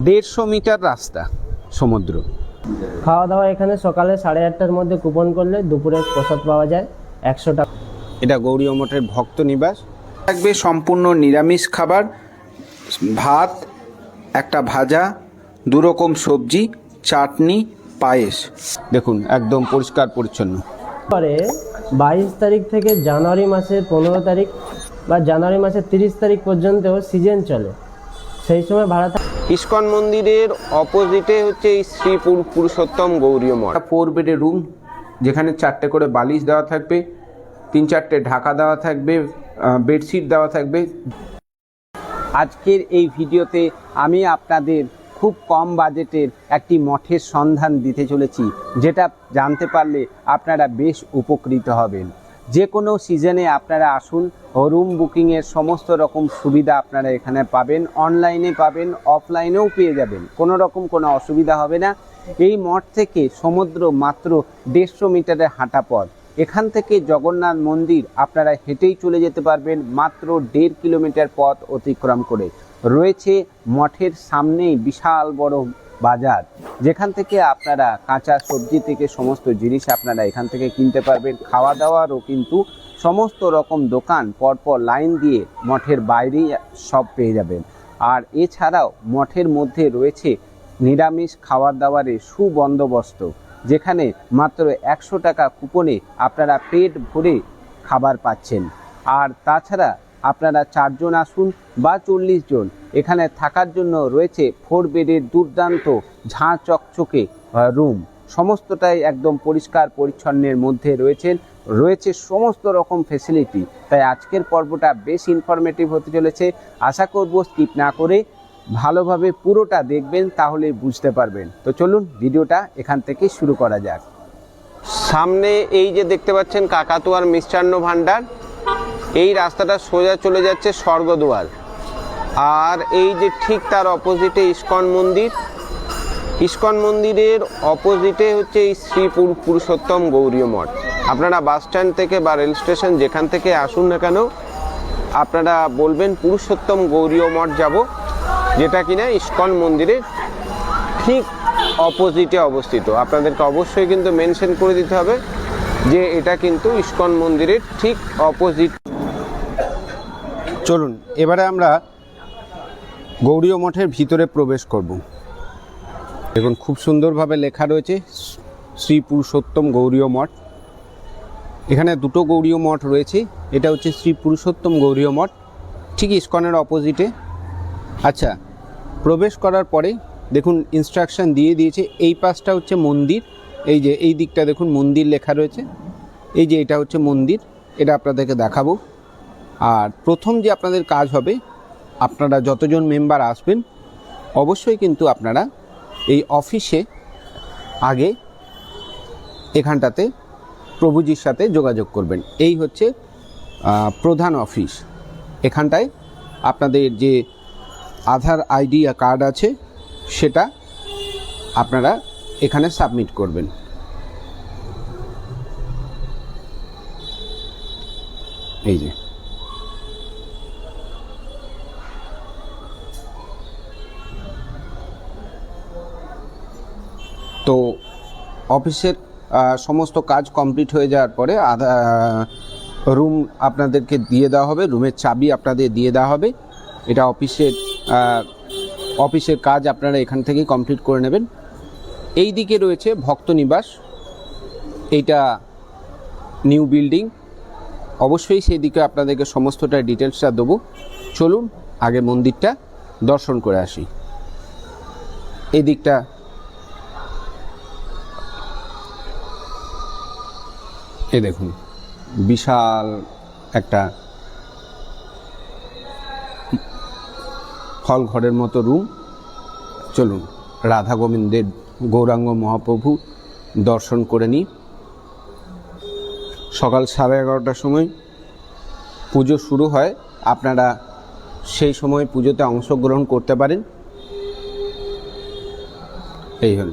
150 metre রাস্তা সমুদ্র। খাওয়া দাওয়া এখানে সকালে 8:30টার মধ্যে কুপন করলে দুপুরে প্রসাদ পাওয়া যায় 100 টাকা। এটা গৌরীয় মঠের ভক্ত নিবাস। থাকবে সম্পূর্ণ নিরামিষ খাবার, ভাত, একটা ভাজা, 2 রকম সবজি, চাটনি, পায়েস। দেখুন একদম পরিষ্কার পরিচ্ছন্ন। পরে 22 তারিখ থেকে জানুয়ারি মাসের 15 তারিখ বা জানুয়ারি মাসের 30 তারিখ পর্যন্ত সিজন চলে, সেই সময় ভাড়া ইস্কন মন্দিরের অপোজিটে হচ্ছে এই শ্রী পুরুষোত্তম গৌরীয় মঠ। 4 বেডের রুম, যেখানে 4টে করে বালিশ দেওয়া থাকবে, 3-4টে ঢাকা দেওয়া থাকবে, বেডশিট দেওয়া থাকবে। আজকের এই ভিডিওতে আমি আপনাদের খুব কম বাজেটের একটি মঠের সন্ধান দিতে চলেছি, যেটা জানতে পারলে আপনারা বেশ উপকৃত হবেন। যে কোনো সিজনে আপনারা আসুন, রুম বুকিংয়ের সমস্ত রকম সুবিধা আপনারা এখানে পাবেন, অনলাইনে পাবেন, অফলাইনেও পেয়ে যাবেন, কোনো রকম কোনো অসুবিধা হবে না। এই মঠ থেকে সমুদ্র মাত্র 150 মিটারের হাঁটা পথ। এখান থেকে জগন্নাথ মন্দির আপনারা হেঁটেই চলে যেতে পারবেন মাত্র 1.5 কিলোমিটার পথ অতিক্রম করে। রয়েছে মঠের সামনেই বিশাল বড় বাজার, যেখান থেকে আপনারা কাঁচা সবজি থেকে সমস্ত জিনিস আপনারা এখান থেকে কিনতে পারবেন। খাওয়া দাওয়ারও কিন্তু সমস্ত রকম দোকান পরপর লাইন দিয়ে মঠের বাইরেই সব পেয়ে যাবেন। আর এছাড়াও মঠের মধ্যে রয়েছে নিরামিষ খাবার দাবারের সুবন্দোবস্ত, যেখানে মাত্র 100 টাকা কুপনে আপনারা পেট ভরে খাবার পাচ্ছেন। আর তাছাড়া আপনারা 4 জন আসুন বা 40 জন, এখানে থাকার জন্য রয়েছে 4 বেডের দুর্দান্ত ঝাঁ চকচকে রুম। সমস্তটাই একদম পরিষ্কার পরিচ্ছন্নের মধ্যে রয়েছে সমস্ত রকম ফেসিলিটি। তাই আজকের পর্বটা বেশ ইনফরমেটিভ হতে চলেছে। আশা করব স্কিপ না করে ভালোভাবে পুরোটা দেখবেন, তাহলে বুঝতে পারবেন। তো চলুন ভিডিওটা এখান থেকে শুরু করা যাক। সামনে এই যে দেখতে পাচ্ছেন কাকাতুয়ার মিষ্টান্ন ভাণ্ডার, এই রাস্তাটা সোজা চলে যাচ্ছে স্বর্গদুয়ার। আর এই যে ঠিক তার অপোজিটে ইস্কন মন্দির, ইস্কন মন্দিরের অপোজিটে হচ্ছে এই শ্রী পুরুষোত্তম গৌরীয় মঠ। আপনারা বাস স্ট্যান্ড থেকে বা রেল স্টেশন যেখান থেকে আসুন না কেন, আপনারা বলবেন পুরুষোত্তম গৌরীয় মঠ যাব, যেটা কিনা ইস্কন মন্দিরের ঠিক অপোজিটে অবস্থিত। আপনাদেরকে অবশ্যই কিন্তু মেনশন করে দিতে হবে যে এটা কিন্তু ইস্কন মন্দিরের ঠিক অপোজিট। চলুন এবারে আমরা গৌরীয় মঠের ভিতরে প্রবেশ করব। দেখুন খুব সুন্দরভাবে লেখা রয়েছে শ্রী পুরুষোত্তম গৌরীয় মঠ। এখানে 2টো গৌরীয় মঠ রয়েছে, এটা হচ্ছে শ্রী পুরুষোত্তম গৌরীয় মঠ, ঠিক ইস্কনের অপোজিটে। আচ্ছা, প্রবেশ করার পরে দেখুন ইনস্ট্রাকশন দিয়ে দিয়েছে। এই পাশটা হচ্ছে মন্দির, এই যে এই দিকটা দেখুন মন্দির লেখা রয়েছে, এই যে এটা হচ্ছে মন্দির, এটা আপনাদেরকে দেখাবো। আর প্রথম যে আপনাদের কাজ হবে, আপনারা যতজন মেম্বার আসবেন অবশ্যই কিন্তু আপনারা এই অফিসে আগে এখানটাতে প্রভুজির সাথে যোগাযোগ করবেন। এই হচ্ছে প্রধান অফিস। এখানটায় আপনাদের যে আধার আইডি কার্ড আছে সেটা আপনারা এখানে সাবমিট করবেন। এই যে তো অফিসের সমস্ত কাজ কমপ্লিট হয়ে যাওয়ার পরে রুম আপনাদেরকে দিয়ে দেওয়া হবে, রুমের চাবি আপনাদের দিয়ে দেওয়া হবে। এটা অফিসের কাজ আপনারা এখান থেকেই কমপ্লিট করে নেবেন। এই দিকে রয়েছে ভক্ত নিবাস, এইটা নিউ বিল্ডিং। অবশ্যই সেই দিকে আপনাদেরকে সমস্তটা ডিটেলসটা দেবো। চলুন আগে মন্দিরটা দর্শন করে আসি। এই দিকটা এই দেখুন বিশাল একটা হল ঘরের মতো রুম। চলুন রাধা গোবিন্দের গৌরাঙ্গ মহাপ্রভু দর্শন করে নিই। সকাল 11:30টার সময় পুজো শুরু হয়, আপনারা সেই সময় পুজোতে অংশগ্রহণ করতে পারেন। এই হল,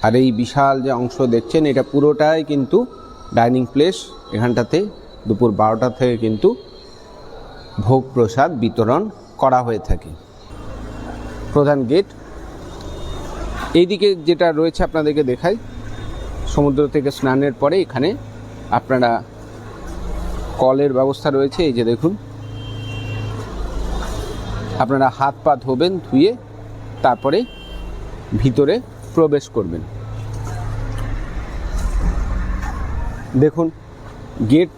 আর এই বিশাল যে অংশ দেখছেন এটা পুরোটাই কিন্তু ডাইনিং প্লেস। এখানটাতে দুপুর 12টা থেকে কিন্তু ভোগ প্রসাদ বিতরণ করা হয়ে থাকে। প্রধান গেট এইদিকে যেটা রয়েছে আপনাদেরকে দেখাই, সমুদ্র থেকে স্নানের পরে এখানে আপনারা কলের ব্যবস্থা রয়েছে। এই যে দেখুন, আপনারা হাত পা ধোবেন, ধুয়ে তারপরে ভিতরে প্রবেশ করবেন। দেখুন গেট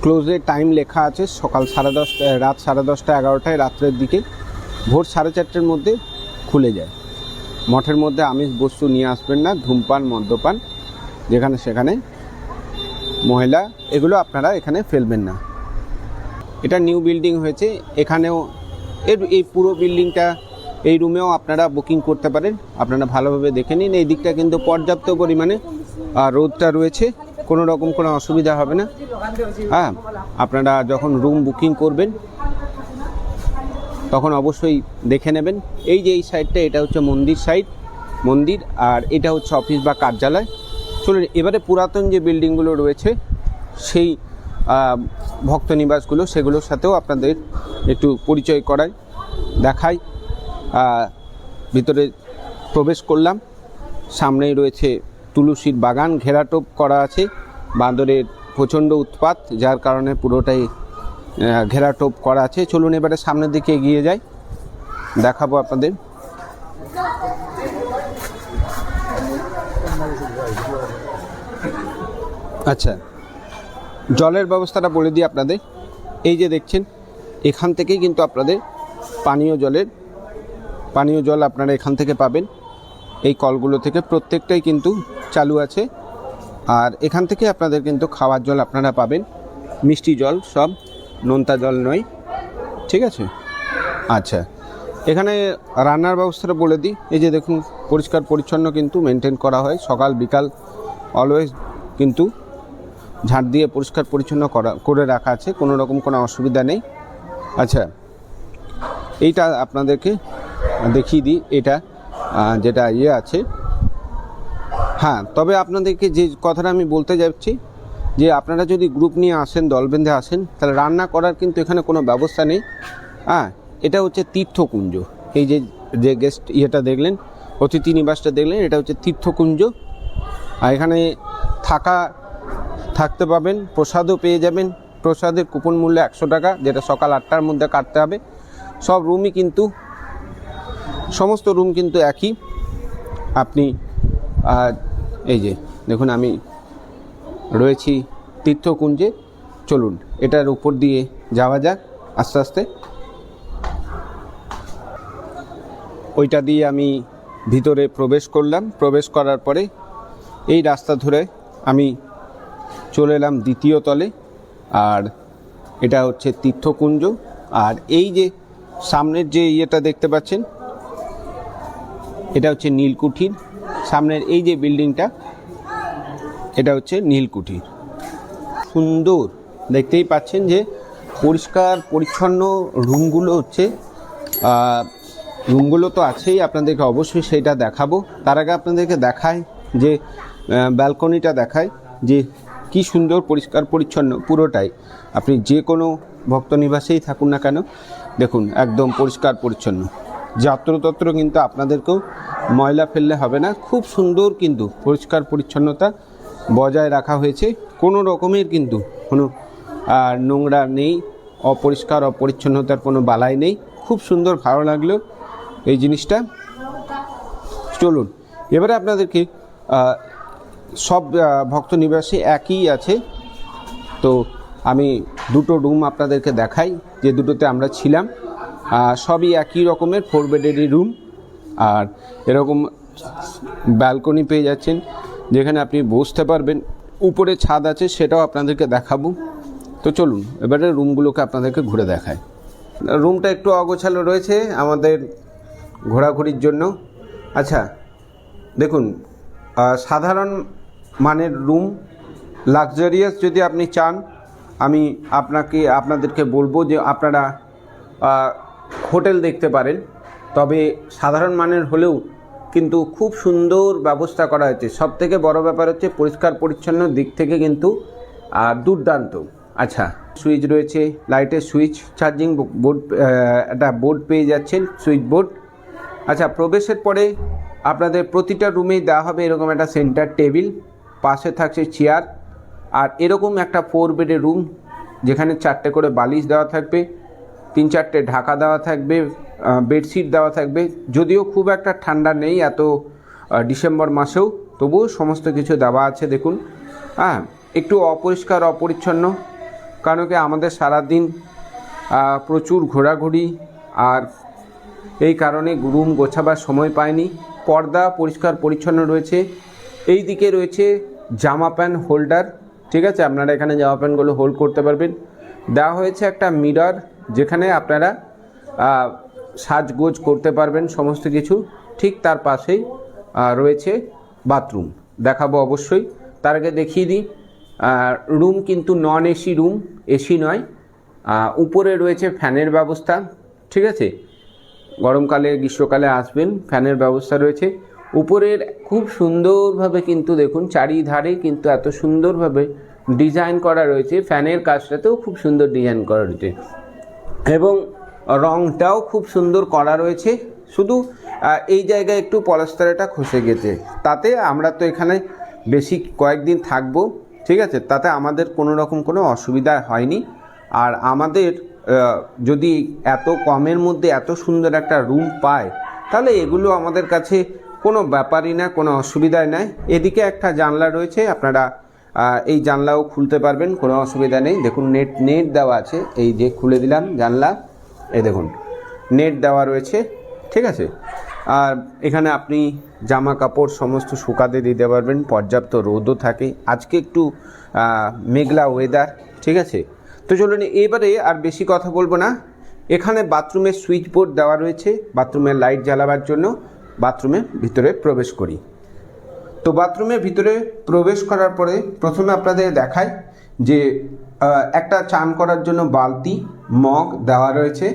ক্লোজের টাইম লেখা আছে সকাল 10:30, রাত 10:30, 11টায় রাত্রের দিকে। ভোর 4:30টার মধ্যে খুলে যায়। মঠের মধ্যে আমিষ বস্তু নিয়ে আসবেন না, ধূমপান মদ্যপান যেখানে সেখানে, মহিলা এগুলো আপনারা এখানে ফেলবেন না। এটা নিউ বিল্ডিং হয়েছে, এখানেও এই পুরো বিল্ডিংটা, এই রুমেও আপনারা বুকিং করতে পারেন। আপনারা ভালোভাবে দেখে নিন। এই দিকটা কিন্তু পর্যাপ্ত পরিমাণে রোদটা রয়েছে, কোনো রকম কোনো অসুবিধা হবে না। হ্যাঁ, আপনারা যখন রুম বুকিং করবেন তখন অবশ্যই দেখে নেবেন। এই যে এই সাইডটা, এটা হচ্ছে মন্দির সাইড, মন্দির, আর এটা হচ্ছে অফিস বা কার্যালয়। চলুন এবারে পুরাতন যে বিল্ডিংগুলো রয়েছে সেই ভক্ত নিবাসগুলো, সেগুলোর সাথেও আপনাদের একটু পরিচয় করাই, দেখাই। ভিতরে প্রবেশ করলাম, সামনেই রয়েছে তুলসীর বাগান, ঘেরাটোপ করা আছে। বাঁদরের প্রচণ্ড উৎপাত, যার কারণে পুরোটাই ঘেরাটোপ করা আছে। চলুন এবারে সামনের দিকে এগিয়ে যাই, দেখাবো আপনাদের। আচ্ছা, জলের ব্যবস্থাটা বলে দিই আপনাদের। এই যে দেখছেন, এখান থেকেই কিন্তু আপনাদের পানীয় জল আপনারা এখান থেকে পাবেন। এই কলগুলো থেকে প্রত্যেকটাই কিন্তু চালু আছে। আর এখান থেকে আপনাদের কিন্তু খাওয়ার জল আপনারা পাবেন, মিষ্টি জল, সব নোনতা জল নয়, ঠিক আছে। আচ্ছা, এখানে রান্নার ব্যবস্থাটা বলে দিই। এই যে দেখুন, পরিষ্কার পরিচ্ছন্ন কিন্তু মেনটেন করা হয়, সকাল বিকাল অলওয়েজ কিন্তু ঝাঁট দিয়ে পরিষ্কার পরিচ্ছন্ন করে রাখা আছে, কোনো রকম কোনো অসুবিধা নেই। আচ্ছা, এইটা আপনাদেরকে দেখিয়ে দিই, এটা যেটা আছে। হ্যাঁ, তবে আপনাদেরকে যে কথাটা আমি বলতে যাচ্ছি, যে আপনারা যদি গ্রুপ নিয়ে আসেন, দল বেঁধে আসেন, তাহলে রান্না করার কিন্তু এখানে কোনো ব্যবস্থা নেই। হ্যাঁ, এটা হচ্ছে তীর্থকুঞ্জ। এই যে গেস্ট দেখলেন, অতিথি নিবাসটা দেখলেন, এটা হচ্ছে তীর্থকুঞ্জ। আর এখানে থাকতে পাবেন, প্রসাদও পেয়ে যাবেন। প্রসাদের কুপন মূল্য 100 টাকা, যেটা সকাল 8টার মধ্যে কাটতে হবে। সব রুমই কিন্তু, সমস্ত রুম কিন্তু একই। আপনি এই যে দেখুন, আমি রয়েছি তীর্থকুঞ্জে। চলুন এটার উপর দিয়ে যাওয়া যাক আস্তে আস্তে। ওইটা দিয়ে আমি ভিতরে প্রবেশ করলাম। প্রবেশ করার পরে এই রাস্তা ধরে আমি চলে এলাম দ্বিতীয় তলে। আর এটা হচ্ছে তীর্থকুঞ্জ। আর এই যে সামনের যে দেখতে পাচ্ছেন, এটা হচ্ছে নীলকুঠির। সামনের এই যে বিল্ডিংটা, এটা হচ্ছে নীলকুঠির। সুন্দর, দেখতেই পাচ্ছেন যে পরিষ্কার পরিচ্ছন্ন রুমগুলো হচ্ছে। রুমগুলো তো আছেই, আপনাদেরকে অবশ্যই সেইটা দেখাবো। তার আগে আপনাদেরকে দেখায় যে ব্যালকনিটা দেখায়, যে কি সুন্দর পরিষ্কার পরিচ্ছন্ন পুরোটাই। আপনি যে কোনো ভক্ত নিবাসেই থাকুন না কেন, দেখুন একদম পরিষ্কার পরিচ্ছন্ন। যত্রতত্র কিন্তু আপনাদেরকেও ময়লা ফেললে হবে না। খুব সুন্দর কিন্তু পরিষ্কার পরিচ্ছন্নতা বজায় রাখা হয়েছে। কোনো রকমের কিন্তু কোনো নোংরা নেই, অপরিষ্কার অপরিচ্ছন্নতার কোনো বালাই নেই। খুব সুন্দর, ভালো লাগলো এই জিনিসটা। চলুন এবারে আপনাদেরকে সব ভক্ত নিবাসে একই আছে, তো আমি দুটো রুম আপনাদেরকে দেখাই, যে দুটোতে আমরা ছিলাম। সবই একই রকমের 4 বেডেরই রুম। আর এরকম ব্যালকনি পেয়ে যাচ্ছেন, যেখানে আপনি বসতে পারবেন। উপরে ছাদ আছে, সেটাও আপনাদেরকে দেখাবো। তো চলুন এবারে রুমগুলোকে আপনাদেরকে ঘুরে দেখায়। রুমটা একটু অগোছালো রয়েছে আমাদের ঘোরাঘুরির জন্য। আচ্ছা দেখুন, সাধারণ মানের রুম, লাক্সারিয়াস যদি আপনি চান, আমি আপনাদেরকে বলবো যে আপনারা হোটেল দেখতে পারেন। তবে সাধারণ মানের হলেও কিন্তু খুব সুন্দর ব্যবস্থা করা হয়েছে। সবথেকে বড় ব্যাপার হচ্ছে পরিষ্কার পরিচ্ছন্ন দিক থেকে কিন্তু দুর্দান্ত। আচ্ছা, সুইচ রয়েছে, লাইটের সুইচ, চার্জিং বোর্ড, একটা বোর্ড পেয়ে যাচ্ছেন, সুইচ বোর্ড। আচ্ছা, প্রবেশের পরে আপনাদের প্রতিটা রুমেই দেওয়া হবে এরকম একটা সেন্টার টেবিল, পাশে থাকছে চেয়ার, আর এরকম একটা 4 বেডের রুম যেখানে 4টে করে বালিশ দেওয়া থাকবে, 3-4টে ঢাকা দেওয়া থাকবে, বেডশিট দেওয়া থাকবে। যদিও খুব একটা ঠান্ডা নেই এত ডিসেম্বর মাসেও, তবুও সমস্ত কিছু দেওয়া আছে। দেখুন, হ্যাঁ, একটু অপরিষ্কার অপরিচ্ছন্ন, কারণ কি আমাদের সারাদিন প্রচুর ঘোরাঘুরি, আর এই কারণে রুম গোছাবার সময় পায়নি। পর্দা পরিষ্কার পরিচ্ছন্ন রয়েছে। এই দিকে রয়েছে জামা প্যান্ট হোল্ডার, ঠিক আছে, আপনারা এখানে জামা প্যান্টগুলো হোল্ড করতে পারবেন। দেওয়া হয়েছে একটা মিরর, যেখানে আপনারা সাজগোজ করতে পারবেন সমস্ত কিছু। ঠিক তার পাশেই রয়েছে বাথরুম, দেখাবো অবশ্যই। তার আগে দেখিয়ে দিই, রুম কিন্তু নন এসি রুম, এসি নয়। উপরে রয়েছে ফ্যানের ব্যবস্থা, ঠিক আছে, গরমকালে গ্রীষ্মকালে আসবেন, ফ্যানের ব্যবস্থা রয়েছে। উপরের খুব সুন্দরভাবে কিন্তু দেখুন চারিধারে কিন্তু এত সুন্দরভাবে ডিজাইন করা রয়েছে, ফ্যানের কাজটাতেও খুব সুন্দর ডিজাইন করা রয়েছে, এবং রংটাও খুব সুন্দর করা রয়েছে। শুধু এই জায়গায় একটু পলাস্তারাটা খসে গেছে, তাতে আমরা তো এখানে বেশি কয়েকদিন থাকবো, ঠিক আছে, তাতে আমাদের কোনো রকম কোনো অসুবিধা হয়নি। আর আমাদের যদি এত কমের মধ্যে এত সুন্দর একটা রুম পায়, তাহলে এগুলো আমাদের কাছে কোনো ব্যাপারই না, কোনো অসুবিধাই নাই। এদিকে একটা জানলা রয়েছে, আপনারা এই জানলাও খুলতে পারবেন, কোনো অসুবিধা নেই। দেখুন নেট দেওয়া আছে, এই যে খুলে দিলাম জানলা, এই দেখুন নেট দেওয়া রয়েছে, ঠিক আছে। আর এখানে আপনি জামা কাপড় সমস্ত শুকাতে দিতে পারবেন, পর্যাপ্ত রোদও থাকে। আজকে একটু মেঘলা ওয়েদার, ঠিক আছে। তো চলুন এবারে আর বেশি কথা বলবো না, এখানে বাথরুমের সুইচ বোর্ড দেওয়া রয়েছে বাথরুমের লাইট জ্বালাবার জন্য। বাথরুমের ভিতরে প্রবেশ করি। তো বাথরুমের ভিতরে প্রবেশ করার পরে প্রথমে আপনাদের দেখায় যে একটা চান করার জন্য বালতি, মগ দেওয়া রয়েছে,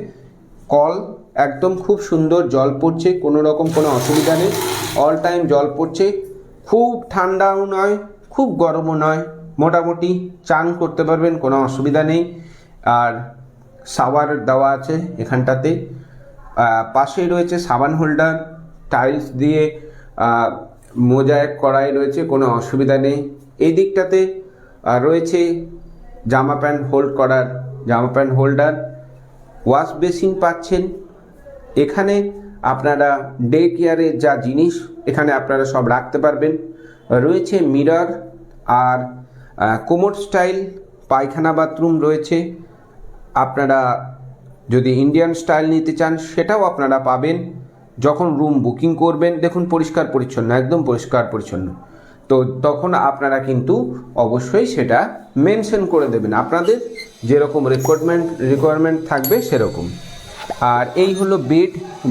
কল, একদম খুব সুন্দর জল পড়ছে, কোনো রকম কোনো অসুবিধা নেই, অল টাইম জল পড়ছে। খুব ঠান্ডাও নয়, খুব গরমও নয়, মোটামুটি চান করতে পারবেন, কোনো অসুবিধা নেই। আর শাওয়ার দেওয়া আছে এখানটাতে, পাশেই রয়েছে সাবান হোল্ডার, টাইলস দিয়ে মোজাইক করাই রয়েছে, কোনো অসুবিধা নেই। এই দিকটাতে রয়েছে জামা প্যান্ট হোল্ড করার জামা প্যান্ট হোল্ডার, ওয়াশ বেসিন পাচ্ছেন। এখানে আপনারা ডে কেয়ারের যা জিনিস এখানে আপনারা সব রাখতে পারবেন। রয়েছে মিরর, আর কোমোড স্টাইল পায়খানা বাথরুম রয়েছে। আপনারা যদি ইন্ডিয়ান স্টাইল নিতে চান সেটাও আপনারা পাবেন যখন রুম বুকিং করবেন। দেখুন পরিষ্কার পরিচ্ছন্ন, একদম পরিষ্কার পরিচ্ছন্ন। তো তখন আপনারা কিন্তু অবশ্যই সেটা মেনশন করে দেবেন, আপনাদের যেরকম রিকোয়ারমেন্ট থাকবে সেরকম। আর এই হলো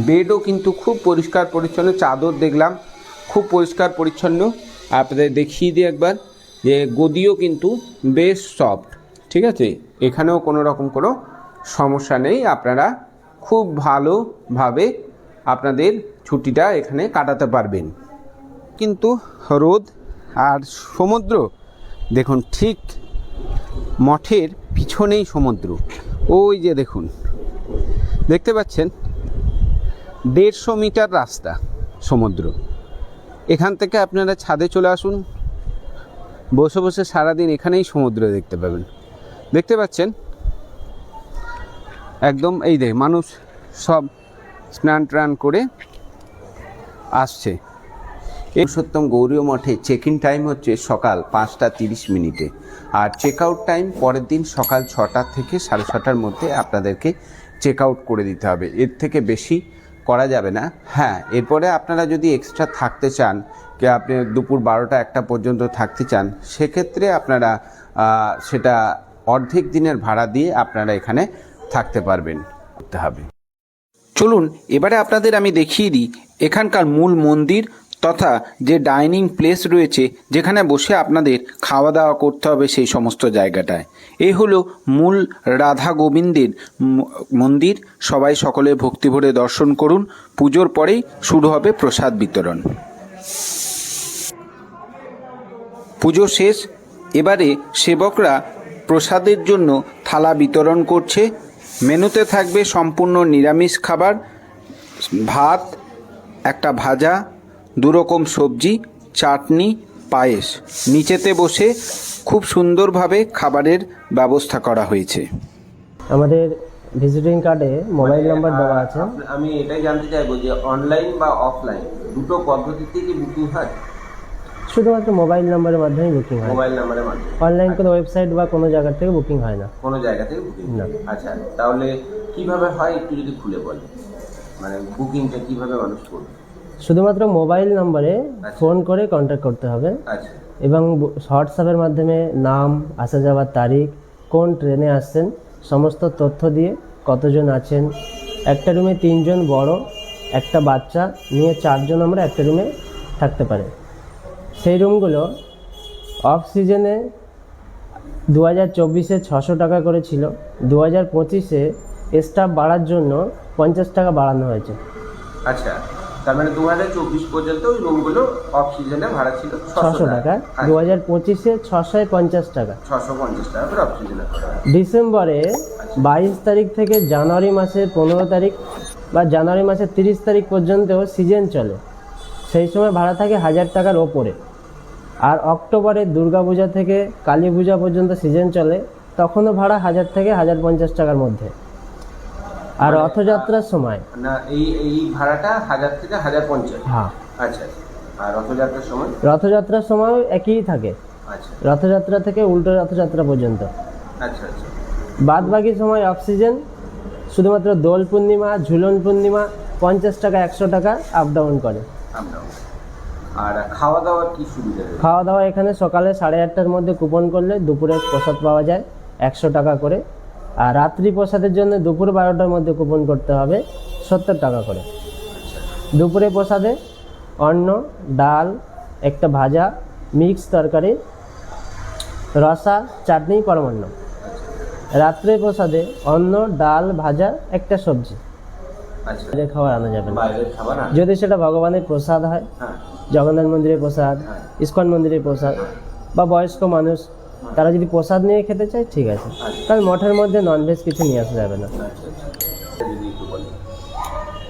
বেডও কিন্তু খুব পরিষ্কার পরিচ্ছন্ন, চাদর দেখলাম খুব পরিষ্কার পরিচ্ছন্ন। আপনাদের দেখিয়ে দিই একবার যে গদিও কিন্তু বেশ সফট, ঠিক আছে, এখানেও কোনো রকম কোনো সমস্যা নেই। আপনারা খুব ভালোভাবে আপনাদের ছুটিটা এখানে কাটাতে পারবেন। কিন্তু রোদ আর সমুদ্র দেখুন, ঠিক মঠের পিছনেই সমুদ্র, ওই যে দেখুন দেখতে পাচ্ছেন 150 মিটার রাস্তা সমুদ্র। এখান থেকে আপনারা ছাদে চলে আসুন, বসে বসে সারাদিন এখানেই সমুদ্র দেখতে পাবেন। দেখতে পাচ্ছেন একদম, এই দেখ মানুষ সব স্নান টান করে আসছে। পুরুষোত্তম গৌরীয় মঠে চেক ইন টাইম হচ্ছে সকাল 5:30, আর চেক আউট টাইম পরের দিন সকাল 6টা থেকে 6:30টার মধ্যে আপনাদেরকে চেক আউট করে দিতে হবে, এর থেকে বেশি করা যাবে না। হ্যাঁ, এরপরে আপনারা যদি এক্সট্রা থাকতে চান, কি আপনি দুপুর 12টা-1টা পর্যন্ত থাকতে চান, সেক্ষেত্রে আপনারা সেটা অর্ধেক দিনের ভাড়া দিয়ে আপনারা এখানে থাকতে পারবেন। চলুন এবারে আপনাদের আমি দেখিয়ে দিই এখানকার মূল মন্দির তথা যে ডাইনিং প্লেস রয়েছে, যেখানে বসে আপনাদের খাওয়া দাওয়া করতে হবে সেই সমস্ত জায়গাটায়। এই হলো মূল রাধা গোবিন্দের মন্দির। সবাই সকলে ভক্তি ভরে দর্শন করুন। পুজোর পরেই শুরু হবে প্রসাদ বিতরণ। পুজো শেষ, এবারে সেবকরা প্রসাদের জন্য থালা বিতরণ করছে। মেনুতে থাকবে সম্পূর্ণ নিরামিষ খাবার, ভাত, একটা ভাজা, 2 রকম সবজি, চাটনি, পায়েস। নিচেতে বসে খুব সুন্দরভাবে খাবারের ব্যবস্থা করা হয়েছে। আমাদের ভিজিটিং কার্ডে মোবাইল নাম্বার দেওয়া আছে। আমি এটাই জানতে চাইবো যে অনলাইন বা অফলাইন দুটো পদ্ধতিতে কি বুকিং হয়? শুধুমাত্র মোবাইল নাম্বারের মাধ্যমে বুকিং হয়, মোবাইল নাম্বারের মাধ্যমে। অনলাইন কোনো ওয়েবসাইট বা কোনো জায়গা থেকে বুকিং হয় না। কোনো জায়গা থেকে বুকিং না। আচ্ছা, তাহলে কিভাবে হয় একটু যদি খুলে বলেন, মানে বুকিংটা কিভাবে মানুষ করবে? শুধুমাত্র মোবাইল নম্বরে ফোন করে কন্ট্যাক্ট করতে হবে আচ্ছা, এবং হোয়াটসঅ্যাপের মাধ্যমে নাম, আসা যাওয়ার তারিখ, কোন ট্রেনে আসছেন, সমস্ত তথ্য দিয়ে কতজন আছেন। একটা রুমে 3 জন বড়, একটা বাচ্চা নিয়ে 4 জন আমরা একটা রুমে থাকতে পারি। সেই রুমগুলো অফ সিজনে 2024-এ 600 টাকা করে ছিল, 2025-এ স্টাফ বাড়ার জন্য 50 টাকা বাড়ানো হয়েছে। আচ্ছা, তার মানে 2024 পর্যন্ত ওই রুমগুলো অফ সিজনে ভাড়া ছিল 600 টাকা, 2025-এ 650 টাকা। 650 টাকা করে অফ সিজনে। ডিসেম্বরে 22 তারিখ থেকে জানুয়ারি মাসের 15 তারিখ বা জানুয়ারি মাসের 30 তারিখ পর্যন্ত সিজন চলে, সেই সময় ভাড়া থাকে 1000 টাকার ওপরে। আর অক্টোবরে দুর্গাপূজা থেকে কালী পূজা পর্যন্ত সিজন চলে, তখনও ভাড়া 1000 থেকে 1050 টাকার মধ্যে। আর রথযাত্রার সময় না, এই ভাড়াটা 1000 থেকে 1050। হ্যাঁ, আচ্ছা, আর রথযাত্রার সময়? রথযাত্রার সময়ও একই থাকে, আচ্ছা রথযাত্রা থেকে উল্টো রথযাত্রা পর্যন্ত। আচ্ছা আচ্ছা। বাদ বাকি সময় অফ সিজন, শুধুমাত্র দোল পূর্ণিমা, ঝুলন পূর্ণিমা 50 টাকা 100 টাকা আপ ডাউন করে। আর খাওয়া দাওয়ার কি সুবিধা? খাওয়া দাওয়া এখানে সকালে 8:30টার মধ্যে কুপন করলে দুপুরে প্রসাদ পাওয়া যায় 100 টাকা করে। আর রাত্রি প্রসাদের জন্য দুপুর 12টার মধ্যে কুপন করতে হবে 70 টাকা করে। দুপুরে প্রসাদে অন্ন, ডাল, একটা ভাজা, মিক্স তরকারি, রসা, চাটনি, পরমান্ন। রাত্রে প্রসাদে অন্ন, ডাল, ভাজা, একটা সবজি। আচ্ছা, বাইরের খাবার আনা যাবে না, বাইরের খাবার না? যদি সেটা ভগবানের প্রসাদ হয়, হ্যাঁ, জগন্নাথ মন্দিরের প্রসাদ, ইস্কন মন্দিরের প্রসাদ, বা বয়স্ক মানুষ তারা যদি প্রসাদ নিয়ে খেতে চায় ঠিক আছে, কারণ মঠের মধ্যে ননভেজ কিছু নিয়ে আসা যাবে না। আচ্ছা আচ্ছা। যদি একটু বলেন।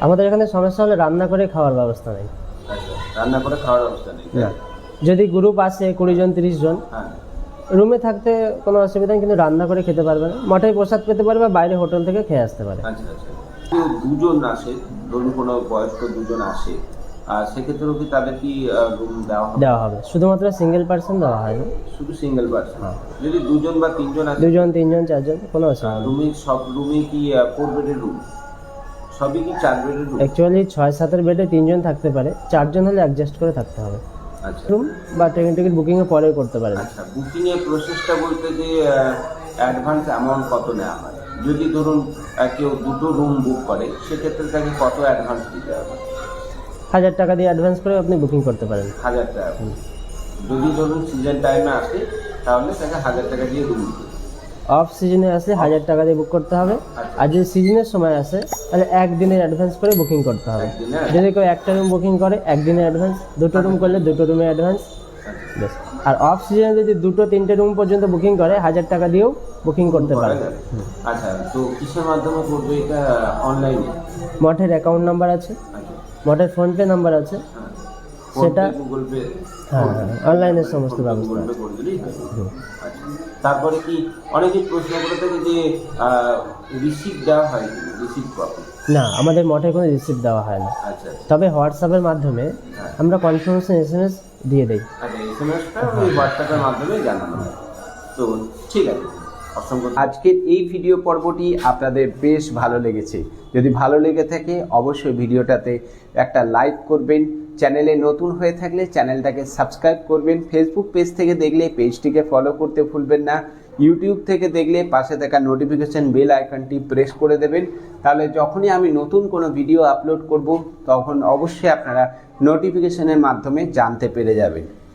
আমাদের এখানে সমস্যা হলে রান্না করে খাওয়ার ব্যবস্থা নেই। আচ্ছা, রান্না করে খাওয়ার ব্যবস্থা নেই? না, যদি গ্রুপ আসে 20 জন 30 জন, হ্যাঁ, রুমে থাকতে কোনো অসুবিধা নেই, কিন্তু রান্না করে খেতে পারবে না। মঠে প্রসাদ পেতে পারবে, বাইরে হোটেল থেকে খেয়ে আসতে পারে। আচ্ছা আচ্ছা। কেউ দুজন আসে, ধরুন কোনো বয়স্ক দুজন আসে, আর সেক্ষেত্রেও কি তাদের কি রুম দেওয়া হবে? শুধুমাত্র সিঙ্গেল পার্সন দেওয়া হয় না, শুধু সিঙ্গেল পার্সন? যদি 2 জন বা 3 জন আসে? 2 জন 3 জন 4 জন কোনো অসুবিধা নেই। রুমে সব রুমে কি 4 বেডের রুম? সবই কি 4 বেডের রুম? অ্যাকচুয়ালি 6-7 বেডে 3 জন থাকতে পারে, 4 জন হলে অ্যাডজাস্ট করে থাকতে হবে। আচ্ছা, রুম বা ট্রেন টিকিট বুকিংয়ে পরে করতে পারেন। আচ্ছা। বুকিং এর প্রসেসটা বলতে যে অ্যাডভান্স অ্যামাউন্ট কত নেওয়া হয়? যদি ধরুন কেউ 2টো রুম বুক করে, সেক্ষেত্রে তাকে কত অ্যাডভান্স দিতে হবে? 1000 টাকা দিয়ে অ্যাডভান্স করে আপনি বুকিং করতে পারেন। 1000 টাকা। যদি ধরুন সিজন টাইমে আসে, তাহলে তাকে 1000 টাকা দিয়ে রুম দিতে হবে। অফ সিজনে আসলে 1000 টাকা দিয়ে বুক করতে হবে। আর যদি সিজনের সময় আসে তাহলে 1 দিনের অ্যাডভান্স করে বুকিং করতে হবে। যদি কেউ একটা রুম বুকিং করে 1 দিনের অ্যাডভান্স, 2টো রুম করলে 2টো রুমের অ্যাডভান্স। আর অফ সিজনে যদি 2-3টে রুম পর্যন্ত বুকিং করে 1000 টাকা দিয়েও বুকিং করতে পারে। আচ্ছা, তো কিসের মাধ্যমে করবে এটা? অনলাইনে? মঠের অ্যাকাউন্ট নাম্বার আছে, মঠের ফোনপে নাম্বার আছে, সেটা গুগল পে? হ্যাঁ, অনলাইনের সমস্ত ব্যবস্থা। তারপরে কি অনেকে প্রশ্ন করে থাকে যে রিসিপ্ট দেওয়া হয়? Receipt copy? না, আমাদের মঠে কোনো রিসিপ্ট দেওয়া হয় না। আচ্ছা, তবে হোয়াটসঅ্যাপের মাধ্যমে আমরা কনফার্মেশন SMS দিয়ে দিই। আচ্ছা, এসএমএসটা ওই হোয়াটসঅ্যাপের মাধ্যমে জানানো হয়। তো ঠিক আছে, অসংখ্য। আজকের এই ভিডিও পর্বটি আপনাদের বেশ ভালো লেগেছে। যদি ভালো লেগে থাকে অবশ্যই ভিডিওটাতে একটা লাইক করবেন। চ্যানেলে নতুন হয়ে থাকলে চ্যানেলটাকে সাবস্ক্রাইব করবেন। ফেসবুক পেজ থেকে দেখলে পেজটিকে ফলো করতে ভুলবেন না। ইউটিউব থেকে দেখলে পাশে থাকা নোটিফিকেশন বেল আইকনটি প্রেস করে দেবেন, তাহলে যখনই আমি নতুন কোনো ভিডিও আপলোড করব তখন অবশ্যই আপনারা নোটিফিকেশনের মাধ্যমে জানতে পেরে যাবেন।